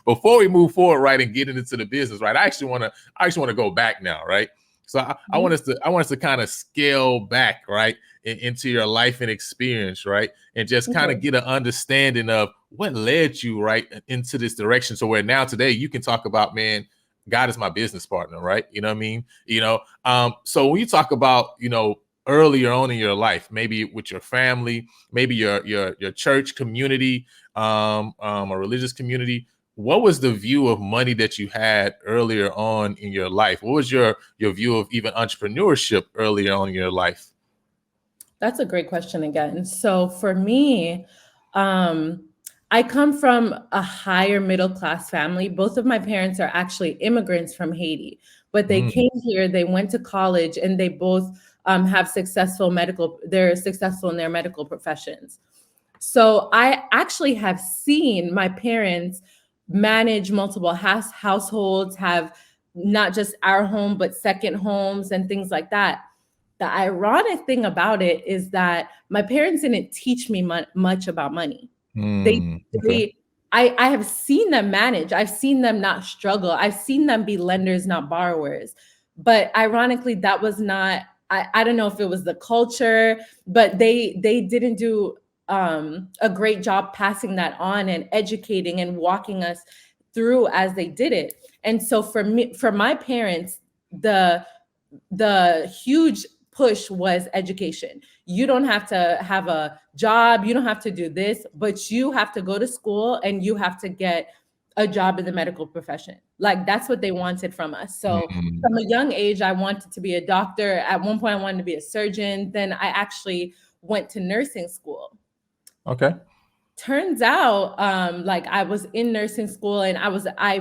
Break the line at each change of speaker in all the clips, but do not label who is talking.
before we move forward, right, and get into the business, right, I actually want to go back now, right? So I want us to kind of scale back, right, into your life and experience, right, and just kind of get an understanding of what led you right into this direction. So where now today you can talk about, man, God is my business partner, right? You know what I mean? So when you talk about, earlier on in your life, maybe with your family, maybe your church community, a religious community, what was the view of money that you had earlier on in your life? What was your view of even entrepreneurship earlier on in your life?
That's a great question again. So for me, I come from a higher middle class family. Both of my parents are actually immigrants from Haiti, but they came here, they went to college, and they both have they're successful in their medical professions. So I actually have seen my parents manage multiple households, have not just our home, but second homes and things like that. The ironic thing about it is that my parents didn't teach me much about money. They,
Okay.
they, I have seen them manage. I've seen them not struggle. I've seen them be lenders, not borrowers. But ironically, that was not. I don't know if it was the culture, but they didn't do a great job passing that on and educating and walking us through as they did it. And so for my parents, the huge push was education. You don't have to have a job, you don't have to do this, but you have to go to school and you have to get a job in the medical profession. Like that's what they wanted from us. So from a young age, I wanted to be a doctor. At one point, I wanted to be a surgeon. Then I actually went to nursing school.
Okay.
Turns out, like I was in nursing school, and I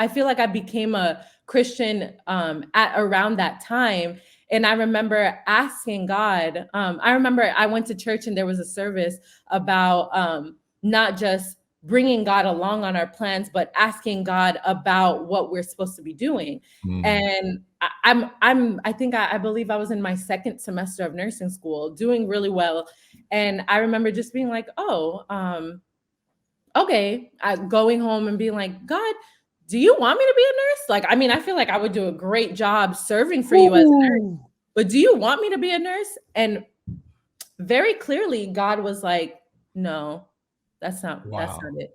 feel like I became a Christian at around that time. And I remember asking God. I remember I went to church and there was a service about not just bringing God along on our plans, but asking God about what we're supposed to be doing. And I believe I was in my second semester of nursing school, doing really well. And I remember just being like, oh, okay, going home and being like, God, do you want me to be a nurse? Like, I mean, I feel like I would do a great job serving for you as a nurse, but do you want me to be a nurse? And very clearly, God was like, no, that's not it.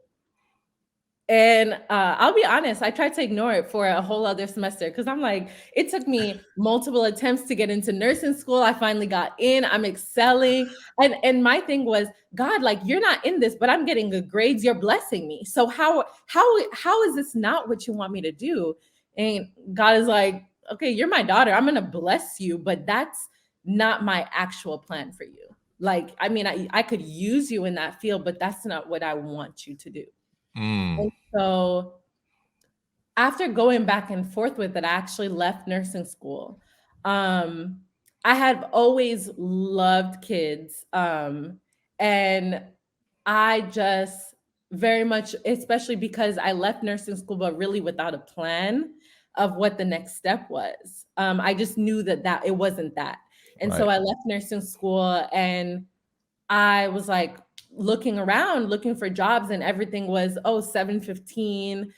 And I'll be honest, I tried to ignore it for a whole other semester because I'm like, it took me multiple attempts to get into nursing school. I finally got in. I'm excelling. And my thing was, God, like you're not in this, but I'm getting good grades. You're blessing me. So how is this not what you want me to do? And God is like, okay, you're my daughter. I'm gonna bless you, but that's not my actual plan for you. Like, I mean, I could use you in that field, but that's not what I want you to do. And so after going back and forth with it, I actually left nursing school. I have always loved kids. And I just very much, especially because I left nursing school, but really without a plan of what the next step was. I just knew that it wasn't that. And so I left nursing school and I was like looking around, looking for jobs, and everything was, oh, 7.15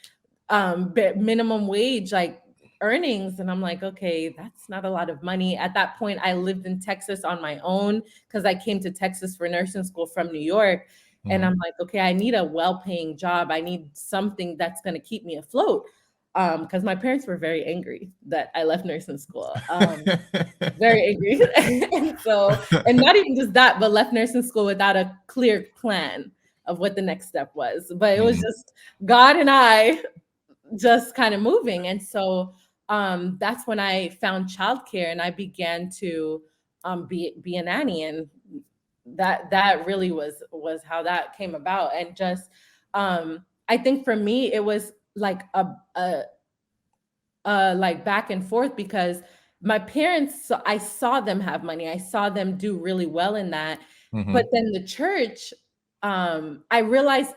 minimum wage, like earnings. And I'm like, okay, that's not a lot of money. At that point, I lived in Texas on my own because I came to Texas for nursing school from New York. And I'm like, okay, I need a well-paying job. I need something that's going to keep me afloat. Because my parents were very angry that I left nursing school. Very angry. And not even just that, but left nursing school without a clear plan of what the next step was. But it was just God and I just kind of moving. And so that's when I found childcare and I began to be a nanny. And that really was how that came about. And just I think for me it was like a like back and forth because my parents, so I saw them have money. I saw them do really well in that. But then the church, I realized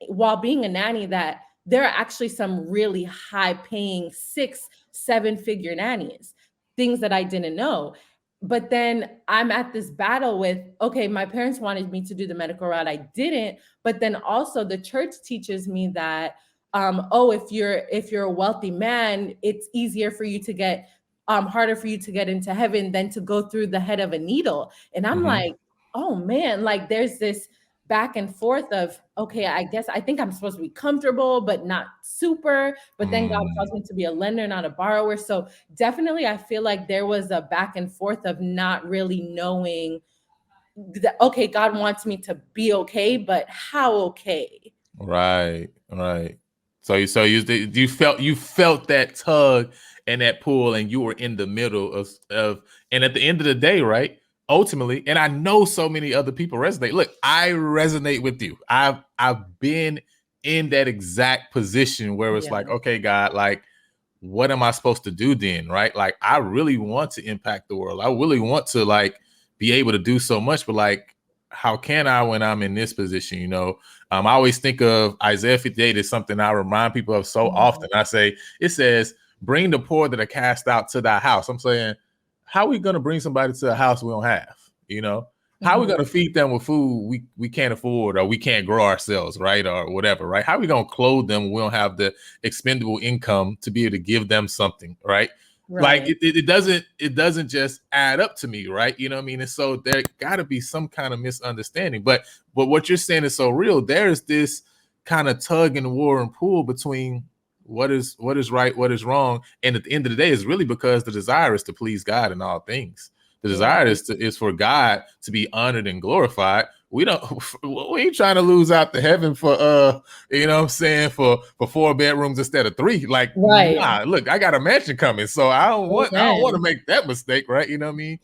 while being a nanny that there are actually some really high paying 6-7 figure nannies, things that I didn't know. But then I'm at this battle with, okay, my parents wanted me to do the medical route. I didn't. But then also the church teaches me that oh, if you're a wealthy man, it's easier for you to get harder for you to get into heaven than to go through the head of a needle. And I'm
Mhm.
like, oh man, like there's this back and forth of, okay, I guess I think I'm supposed to be comfortable, but not super. But then God calls
Mm.
me to be a lender, not a borrower. So definitely, I feel like there was a back and forth of not really knowing that, okay, God wants me to be okay, but how okay?
Right, right. You felt that tug and that pull, and you were in the middle of, and at the end of the day, right? Ultimately, and I know so many other people resonate. Look, I resonate with you. I've been in that exact position where it's
Yeah.
like, okay, God, like, what am I supposed to do then? Right? Like, I really want to impact the world. I really want to like be able to do so much, but like, how can I when I'm in this position? You know, I always think of Isaiah 58 as something I remind people of so often. I say, it says, bring the poor that are cast out to thy house. I'm saying, how are we going to bring somebody to a house we don't have? You know, how are we
Mhm.
going to feed them with food we can't afford, or we can't grow ourselves, right? Or whatever, right? How are we going to clothe them when we don't have the expendable income to be able to give them something, right? Like
Right.
it doesn't just add up to me, right? You know what I mean? And so there got to be some kind of misunderstanding. But what you're saying is so real. There's this kind of tug and war and pull between what is right, what is wrong, and at the end of the day, it's really because the desire is to please God in all things. The
Yeah.
desire is for God to be honored and glorified. We ain't trying to lose out to heaven for you know what I'm saying, for 4 bedrooms instead of 3. Like,
Right.
nah, look, I got a mansion coming, so I don't want to
Amen.
make that mistake, right? You know what I mean?